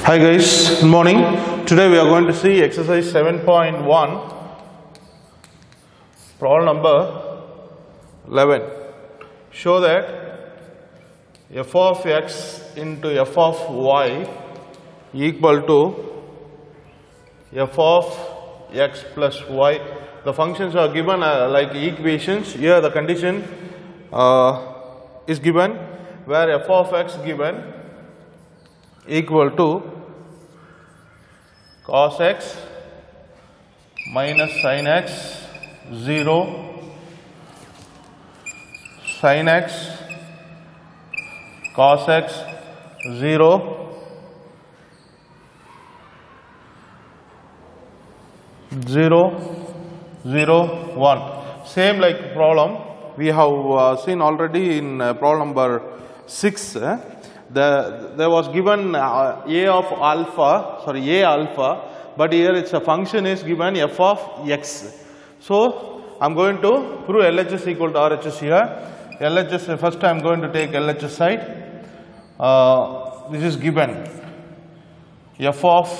Hi guys, good morning. Today we are going to see exercise 7.1, problem number 11. Show that f of x into f of y equal to f of x plus y. The functions are given like equations. Here the condition is given where f of x given equal to cos x minus sin x 0, sin x cos x 0, 1. Same like problem we have seen already in problem number 6. There was given a alpha, but here it's a function is given f of x. So I'm going to prove LHS equal to RHS here. LHS, first I'm going to take LHS side. This is given f of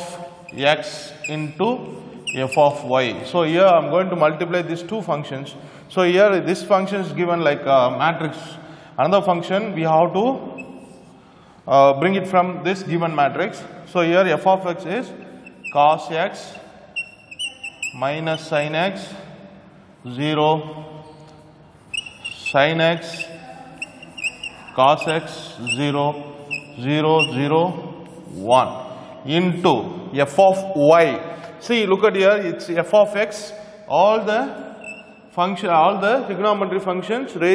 x into f of y. So here I'm going to multiply these two functions. So here this function is given like a matrix. Another function we have to bring it from this given matrix. So here f of x is cos x minus sin x 0, sin x cos x 0, 0, 1 into f of y. See, look at here, it's f of x, all the trigonometry functions, the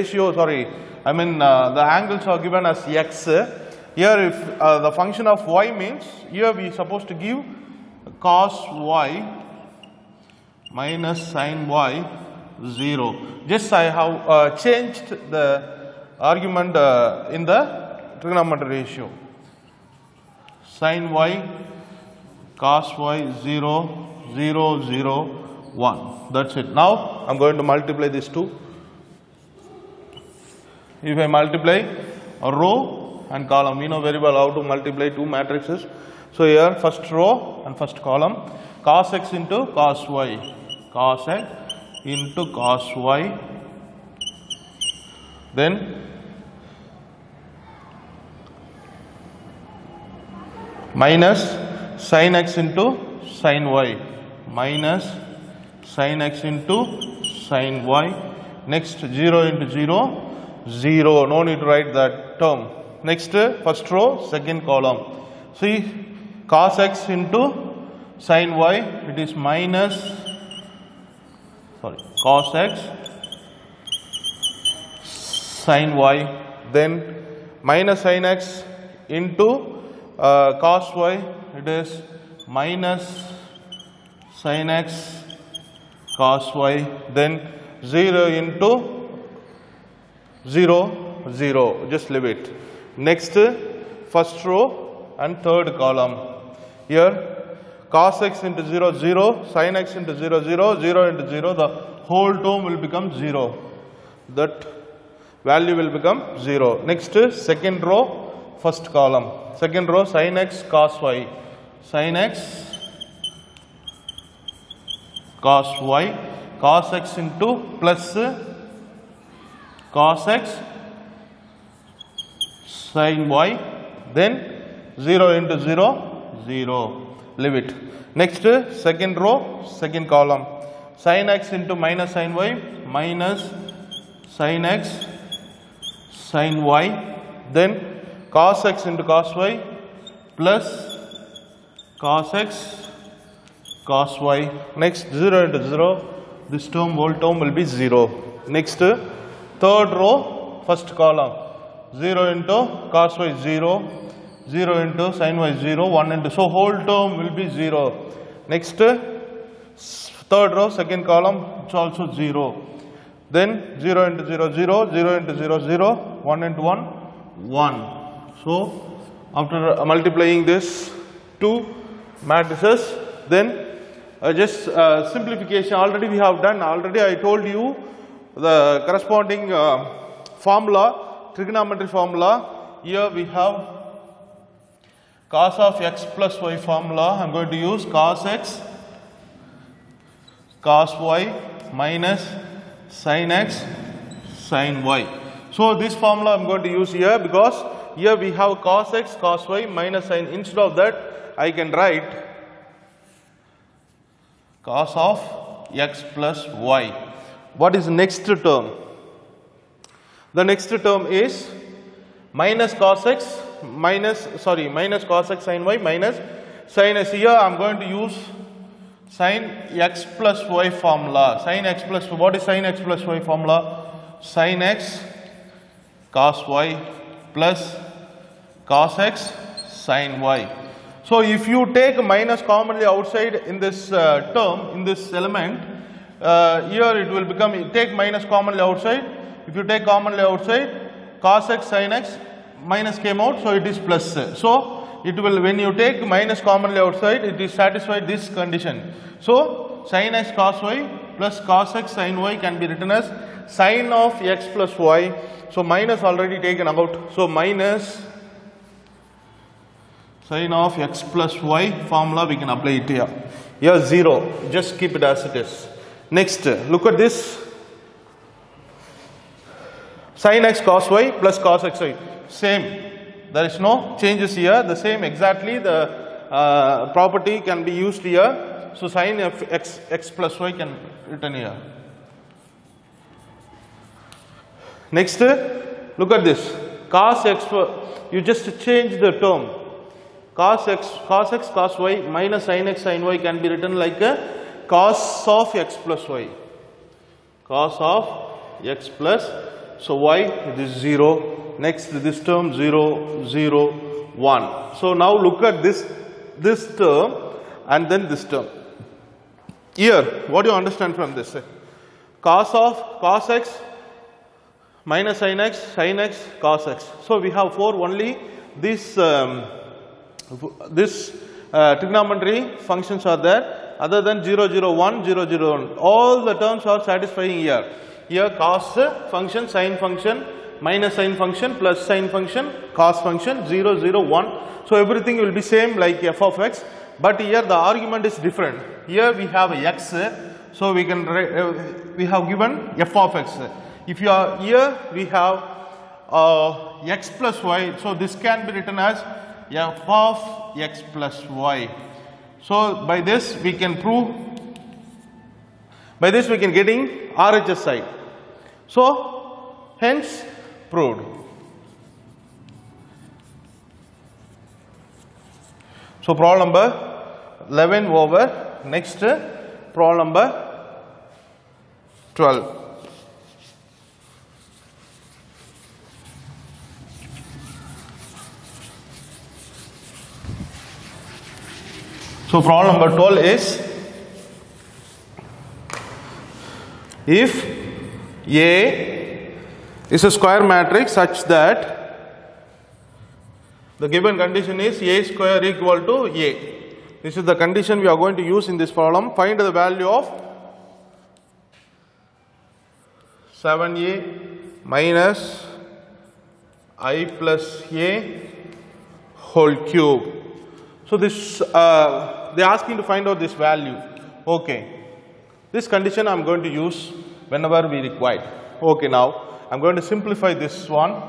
angles are given as x. Here if the function of y means, here we are supposed to give cos y minus sin y 0. Just I have changed the argument in the trigonometry ratio. Sin y cos y 0, 0, 0, 1. That's it. Now I am going to multiply these two. If I multiply a row and column, we know very well how to multiply two matrices. So here first row and first column, cos x into cos y, cos x into cos y, then minus sin x into sin y, minus sin x into sin y, next 0 into 0, 0, no need to write that term. Next first row, second column. See, cos x into sin y, it is cos x sin y, then minus sin x into cos y, it is minus sin x cos y, then 0 into 0, 0, just leave it. Next first row and third column. Here cos x into 0, 0, sin x into 0, 0, 0 into 0, the whole term will become 0. That value will become 0. Next second row, first column. Second row, sin x cos y, sin x cos y, cos x into plus cos x sin y, then 0 into 0, 0, leave it. Next second row, second column, sin x into minus sin y, minus sin x sin y, then cos x into cos y, plus cos x cos y, next 0 into 0, this term, whole term will be 0. Next third row, first column, 0 into cos y 0, 0 into sin y 0, 1 into, so whole term will be 0. Next third row, second column, it's also 0. Then 0 into 0, 0, 0 into 0, 0, 1 into 1, 1. So after multiplying this two matrices, then just simplification already we have done. Already I told you the corresponding formula, trigonometry formula. Here we have cos of x plus y formula, I am going to use cos x cos y minus sin x sin y. So this formula I am going to use here, because here we have cos x cos y minus sin. Instead of that, I can write cos of x plus y. What is the next term? The next term is minus cos x minus cos x sin y minus sin s. Here I am going to use sin x plus y formula. Sin x plus, what is sin x plus y formula? Sin x cos y plus cos x sin y. So if you take minus commonly outside in this term, in this element, here it will become, take minus commonly outside. If you take commonly outside, cos x sin x, minus came out, so it is plus. So it will, when you take minus commonly outside, it is satisfied this condition. So sin x cos y plus cos x sin y can be written as sin of x plus y. So minus already taken out. So minus sin of x plus y formula, we can apply it here. Here 0, just keep it as it is. Next, look at this. Sin x cos y plus cos x y, same. There is no changes here. The same exactly, the property can be used here. So sin of x plus y can written here. Next, look at this. Cos x, you just change the term. Cos x cos y minus sin x sin y can be written like a cos of x plus y. Cos of x plus, so y, it is 0. Next, this term 0, 0, 1. So now look at this term and then this term. Here, what do you understand from this? Cos x minus sin x, cos x. So we have 4 only. This trigonometry functions are there. Other than 0, 0, 1, 0, 0, 1. All the terms are satisfying here. Here cos function, sin function, minus sin function, plus sin function, cos function, 0, 0, 1. So everything will be same like f of x. But here the argument is different. Here we have x, so we can we have given f of x. If you are here, we have x plus y. So this can be written as f of x plus y. So by this we can prove. By this we can getting RHS side. So hence proved. So problem number 11 over. Next, problem number 12. So problem number 12 is, if A is a square matrix such that the given condition is A square equal to A. This is the condition we are going to use in this problem. Find the value of 7A minus I plus A whole cube. So this, they are asking to find out this value. Okay. This condition I am going to use whenever we require. Okay, now I am going to simplify this one.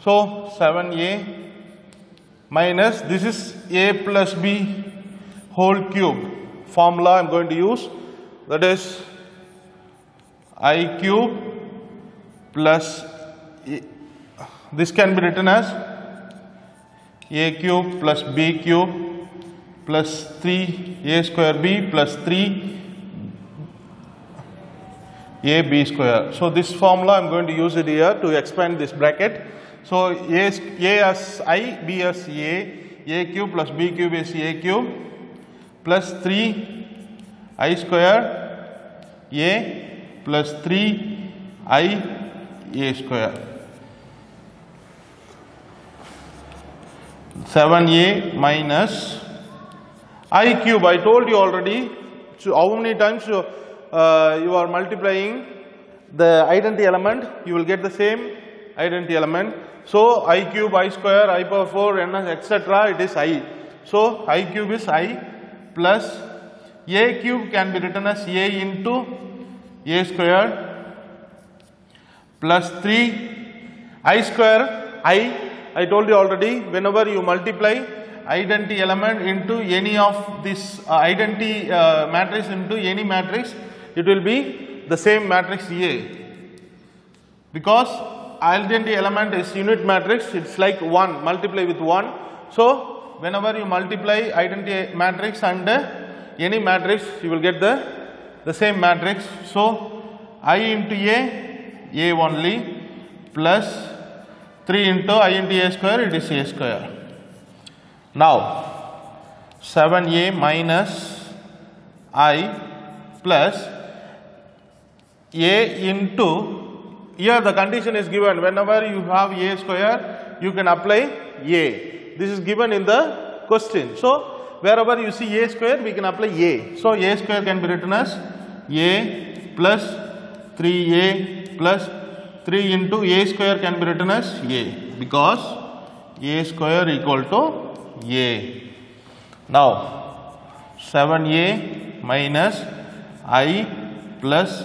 So 7A minus, this is A plus B whole cube formula I am going to use, that is I cube plus this can be written as A cube plus B cube plus 3A square B plus 3AB square. So this formula I am going to use it here to expand this bracket. So A as I, B as A cube plus B cube is A cube plus 3I square A plus 3I A square. 7A minus I cube. I told you already. So how many times you are multiplying the identity element, you will get the same identity element. So I cube, I square, I power 4, n etc. it is I. So I cube is I plus a cube can be written as a into a squared plus 3 I square. I told you already, whenever you multiply identity element into any of this identity matrix into any matrix, it will be the same matrix A, because identity element is unit matrix, it's like 1, multiply with 1. So whenever you multiply identity matrix and any matrix, you will get the same matrix. So I into A only, plus 3 into I into A square, it is A square. Now 7A minus I plus A into, here the condition is given, whenever you have A square, you can apply A. This is given in the question. So wherever you see A square, we can apply A. So A square can be written as A plus 3A plus 3 into A square can be written as A, because A square equal to A. Now 7A minus I plus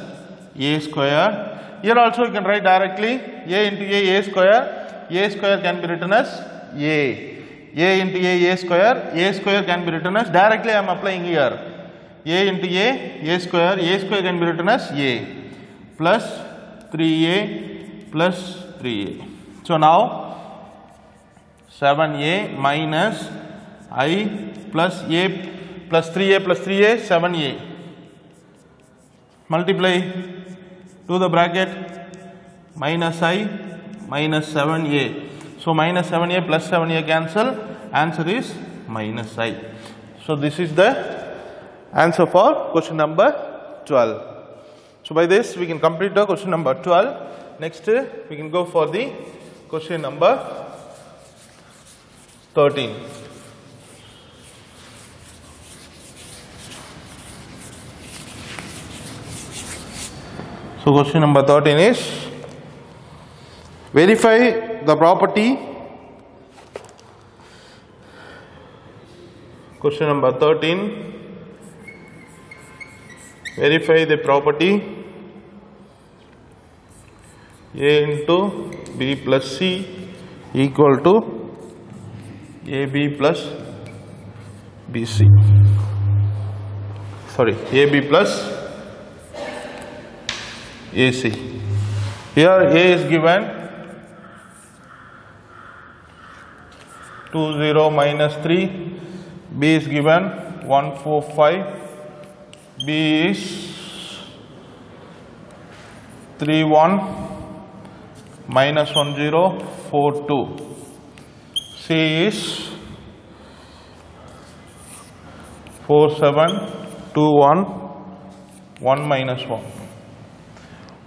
A square. Here also you can write directly A into A square. A square can be written as A. A into A square can be written as, directly I am applying here. A into A square can be written as A plus 3A plus 3A. So now 7A minus I plus A plus 3A 7A. Multiply to the bracket minus I minus 7A. So minus 7A plus 7A cancel, answer is minus I. So this is the answer for question number 12. So by this we can complete the question number 12. Next we can go for the question number 13. So question number 13 is, verify the property. Question number 13, verify the property A into B plus C equal to AB plus BC. Sorry, AB plus AC. Here A is given 2 0 minus 3, B is given 1 4 5, B is 3 1 minus 1 0 4 2, C is 4 7 2 1 1 minus 1.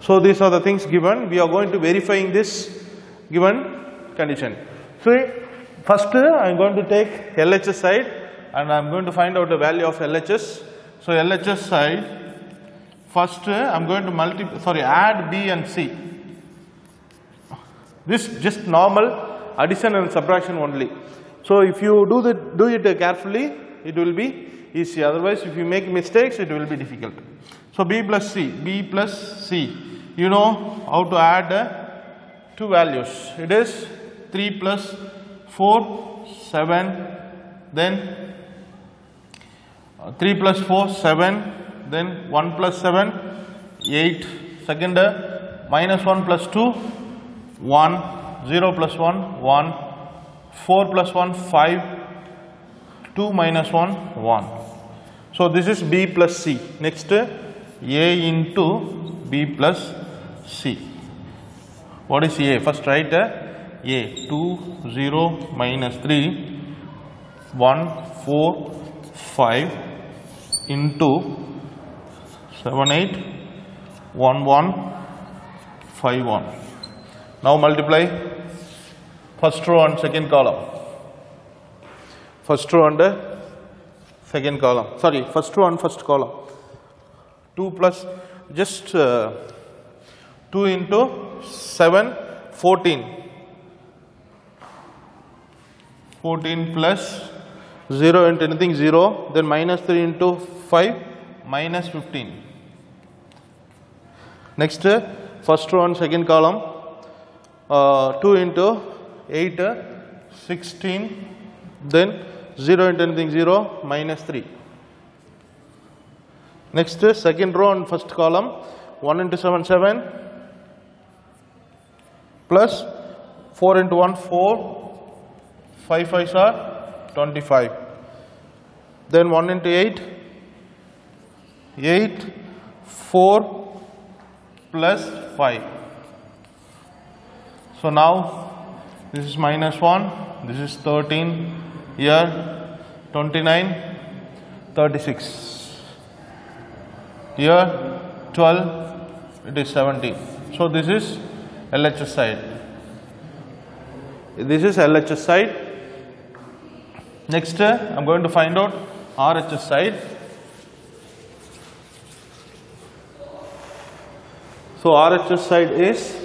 So these are the things given. We are going to verifying this given condition. So first I am going to take LHS side and I am going to find out the value of LHS. So LHS side, first I am going to add B and C. This just normal addition and subtraction only. So if you do it carefully, it will be easy. Otherwise, if you make mistakes, it will be difficult. So B plus C. You know how to add two values. It is 3 plus 4 7, then 3 plus 4 7, then 1 plus 7 8. Second, minus 1 plus 2 1, 0 plus 1 1, 4 plus 1 5, 2 minus 1 1. So this is B plus C. Next, A into B plus C. What is A? First write A 2 0 minus 3 1 4 5 into 7 8 1 1 5 1. Now multiply first row and second column. First row and second column. Sorry, first row and first column. 2 plus just 2 into 7 14. 14 plus 0 into anything 0, then minus 3 into 5, minus 15. Next, first row and second column, 2 into 8, 16, then 0 into anything 0, minus 3. Next, second row and first column, 1 into 7, 7, plus 4 into 1, 4, 5 5s are 25. Then 1 into 8, 8, 4 plus 5. So now this is minus 1, this is 13, here 29, 36. Here 12, it is 17. So this is LHS side. This is LHS side. Next, I am going to find out RHS side. So RHS side is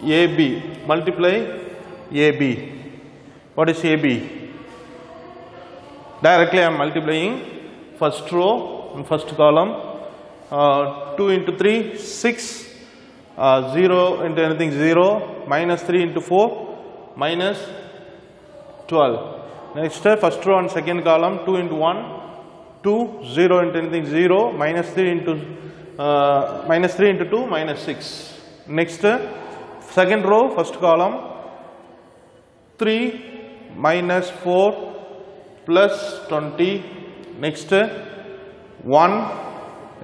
AB, multiply AB. What is AB? Directly I am multiplying first row and first column, 2 into 3, 6, 0 into anything 0, minus 3 into 4, minus 12. Next, first row and second column, 2 into 1, 2, 0 into anything 0, minus 3 into 2, minus 6. Next, second row, first column, 3, minus 4, plus 20. Next, 1,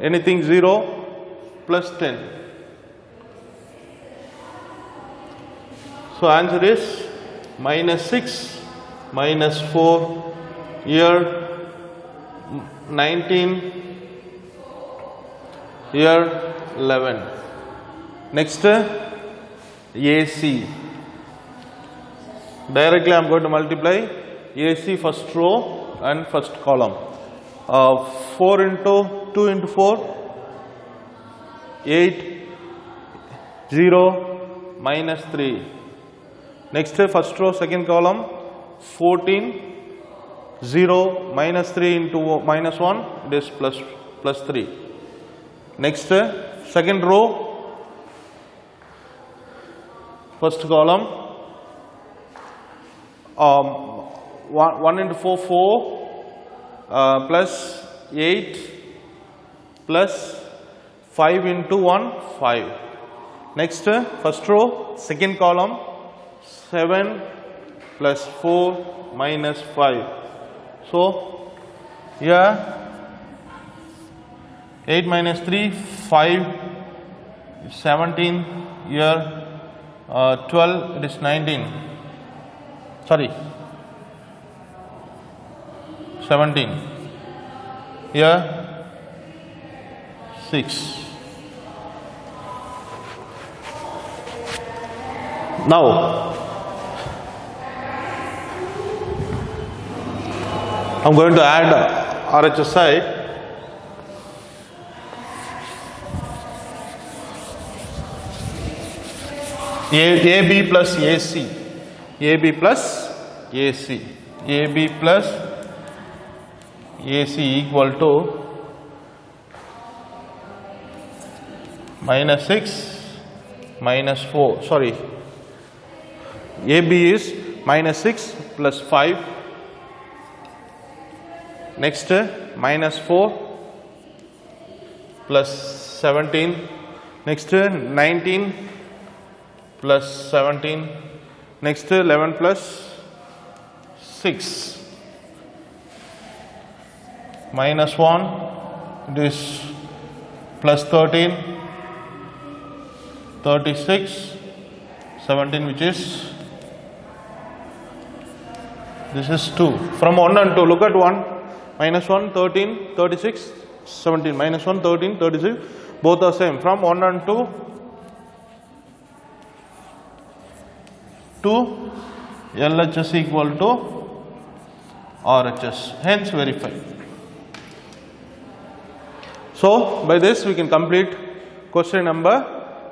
anything 0, plus 10. So answer is minus 6, minus 4, here 19, here 11. Next, AC. Directly I am going to multiply AC first row and first column. 4 into 2 into 4, 8, 0, minus 3. Next, first row, second column, 14, 0, minus 3 into minus 1, it is plus 3. Next, second row, first column, 1 into 4, 4, plus 8, plus 5 into 1, 5. Next, first row, second column, 7 plus 4 minus 5. So, here 8 minus 3, 5, 17, here 12, it is 19. Sorry, 17. Here 6. Now, I am going to add RHS side. AB plus AC. AB plus AC. AB plus AC equal to minus 6, minus 4. Sorry. AB is minus 6 plus 5. Next, minus 4 plus 17. Next, 19 plus 17. Next, 11 plus 6. Minus 1, it is plus 13, 36, 17, which is, this is 2. From 1 and 2, look at 1, minus 1, 13, 36, 17, minus 1, 13, 36, both are same. From 1 and 2, 2, LHS equal to RHS, hence verify. So, by this we can complete question number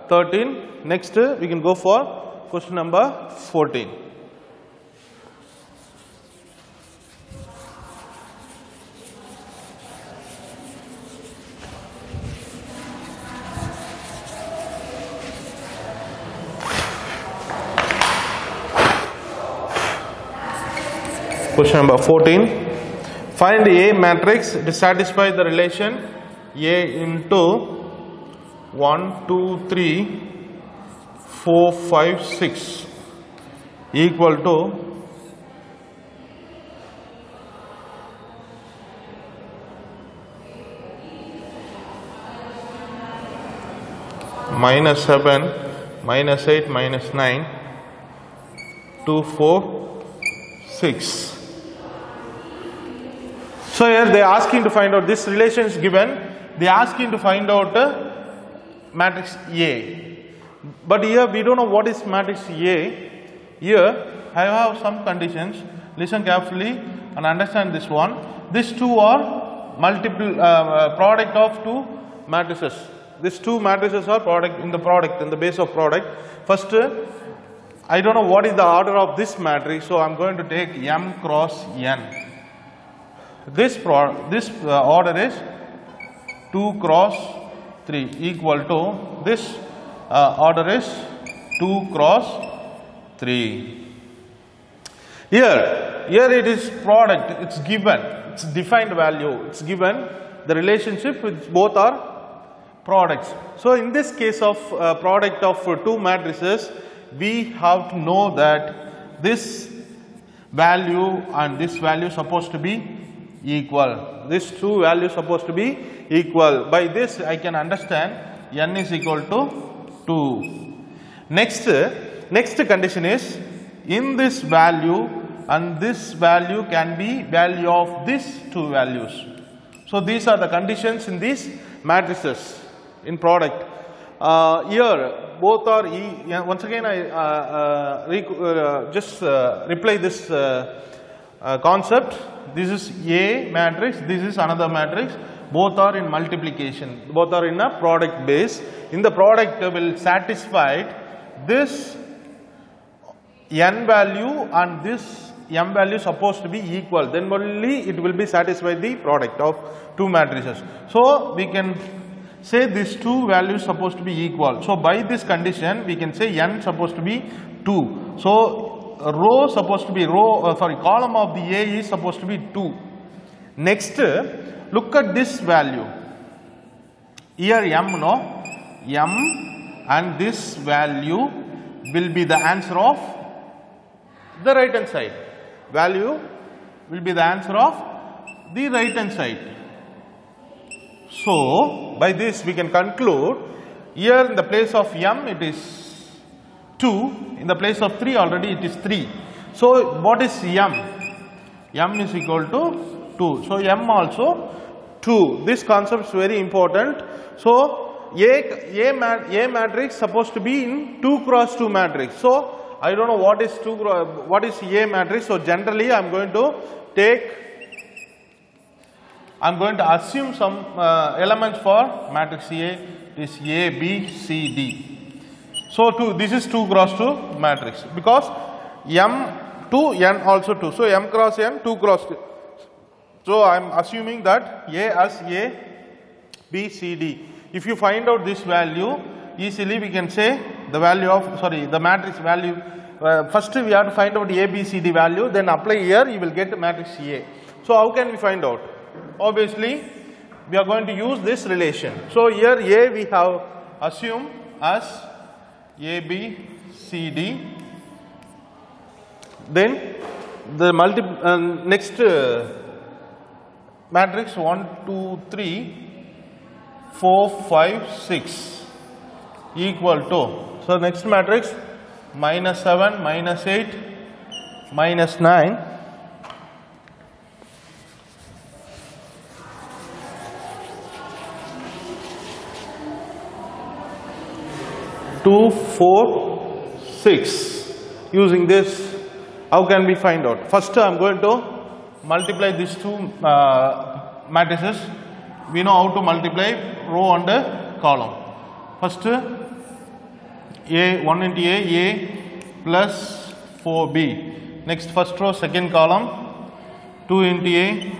13. Next, we can go for question number 14. Question number 14. Find A matrix to satisfy the relation A into 1, 2, 3, 4, 5, 6 equal to -7, -8, -9, 2, 4, 6. So here they are asking to find out this relation is given. They are asking to find out matrix A. But here we don't know what is matrix A. Here I have some conditions. Listen carefully and understand this one. These two are multiple product of two matrices. These two matrices are product in the base of product. First, I don't know what is the order of this matrix, so I am going to take M cross N. This order is 2 cross 3 equal to this order is 2 cross 3. Here it is product, it's given, it's defined value, it's given the relationship with both are products. So in this case of product of two matrices, we have to know that this value and this value is supposed to be equal. These two values supposed to be equal. By this I can understand n is equal to 2. Next condition is in this value and this value can be value of these two values. So these are the conditions in these matrices in product. Here both are once again I just reply this concept. This is A matrix, this is another matrix. Both are in multiplication, both are in a product base. In the product will satisfy this n value and this m value supposed to be equal, then only it will be satisfied the product of two matrices. So we can say these two values supposed to be equal. So by this condition we can say n supposed to be 2. So row supposed to be column of the A is supposed to be 2. Next, look at this value. Here m and this value will be the answer of the right hand side. Value will be the answer of the right hand side. So by this we can conclude here in the place of m it is 2, in the place of 3 already it is 3. So what is m? M is equal to 2. So m also 2. This concept is very important. So A matrix supposed to be in 2 cross 2 matrix. So I don't know what is A matrix. So generally I am going to assume some elements for matrix A. It is A, B, C, D. So this is 2 cross 2 matrix because m 2, n also 2. So m cross n, 2 cross 2. So I am assuming that A as A, B, C, D. If you find out this value, easily we can say the value of, the matrix value. First we have to find out A, B, C, D value, then apply here, you will get matrix A. So how can we find out? Obviously, we are going to use this relation. So here A we have assumed as A, B, C, D. Then the next matrix 1, 2, 3, 4, 5, 6 equal to. So next matrix -7, -8, -9. 2, 4, 6. Using this, how can we find out? First I am going to multiply these two matrices. We know how to multiply row and column. First A, 1 into A plus 4B. Next first row, second column, 2 into A,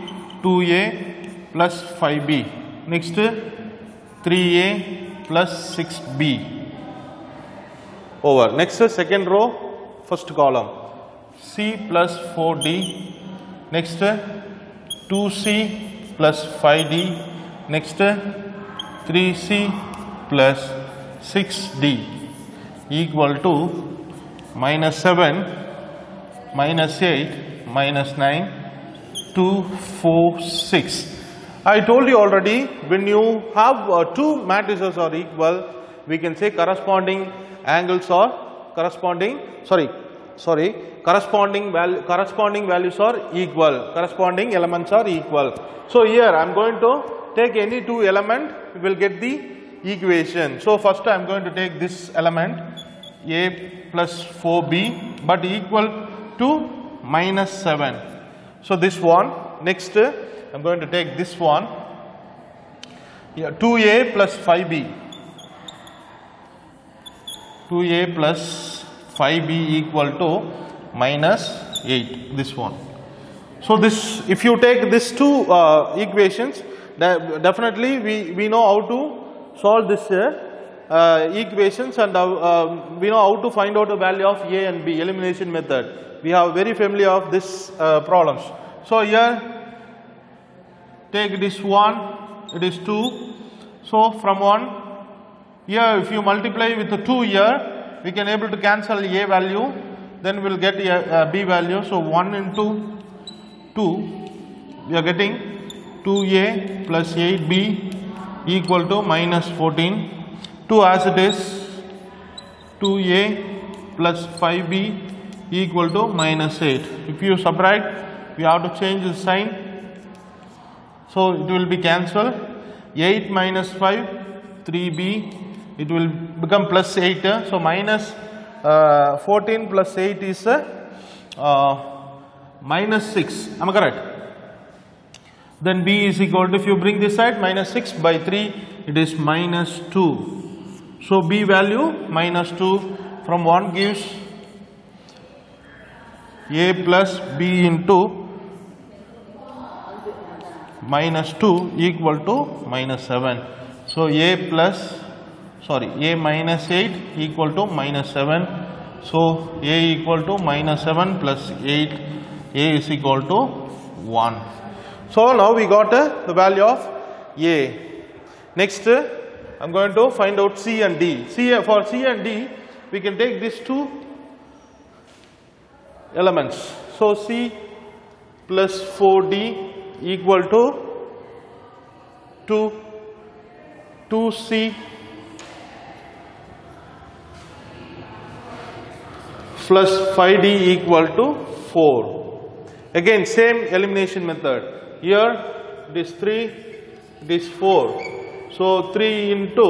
2A plus 5B. Next 3A plus 6B. Over. Next second row, first column, C plus 4D next 2c plus 5d, next 3c plus 6d equal to minus 7, minus 8, minus 9, 2, 4, 6. I told you already, when you have two matrices are equal, we can say corresponding angles are corresponding values are equal, corresponding elements are equal. So here I am going to take any two element, we will get the equation. So first I am going to take this element a plus 4b but equal to minus 7. So this one. Next I am going to take this one, 2a plus 5b. 2a plus 5b equal to minus 8, this one. So this, if you take these two equations, definitely we know how to solve this equations, and we know how to find out the value of a and b, elimination method. We are very familiar of this problems. So here take this one, it is 2. So from 1, here if you multiply with the 2 here, we can able to cancel a value, then we will get a b value. So 1 into 2, we are getting 2a plus 8b equal to minus 14. 2 as it is, 2a plus 5b equal to minus 8. If you subtract, we have to change the sign. So it will be cancelled. 8 minus 5, 3b, it will become plus 8. So minus 14 plus 8 is minus 6. Am I correct? Then b is equal to, if you bring this side, minus 6 by 3, it is minus 2. So b value minus 2 from 1 gives a plus b into minus 2 equal to minus 7. So a minus 8 equal to minus 7. So a equal to minus 7 plus 8, a is equal to 1. So now we got the value of a. Next I am going to find out c and d. For c and d, we can take these two elements. So c plus 4d equal to 2c plus 5d equal to 4. Again same elimination method. Here it is 3, it is 4. So 3 into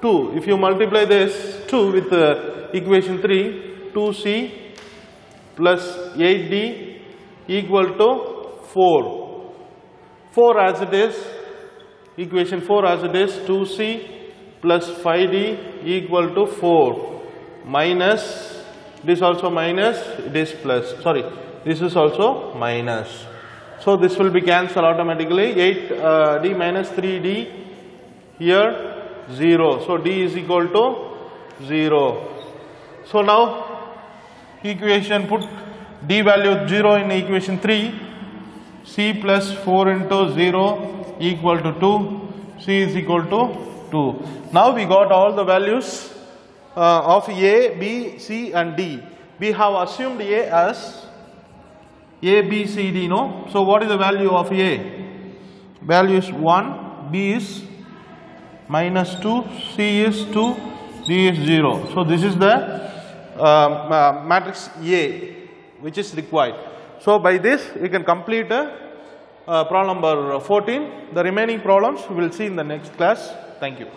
2. If you multiply this 2 with equation 3, 2c plus 8d equal to 4. 4 as it is, equation 4 as it is, 2c plus 5d equal to 4 minus, this also minus, it is plus, this is also minus. So this will be cancelled automatically. 8d minus 3d, here 0. So d is equal to 0. So now equation, put d value 0 in equation 3. C plus 4 into 0 equal to 2. C is equal to 2. Now we got all the values of A, B, C and D. We have assumed A as A, B, C, D, no? So what is the value of A? Value is 1, B is minus 2, C is 2, D is 0. So this is the matrix A which is required. So by this we can complete problem number 14. The remaining problems we will see in the next class. Thank you.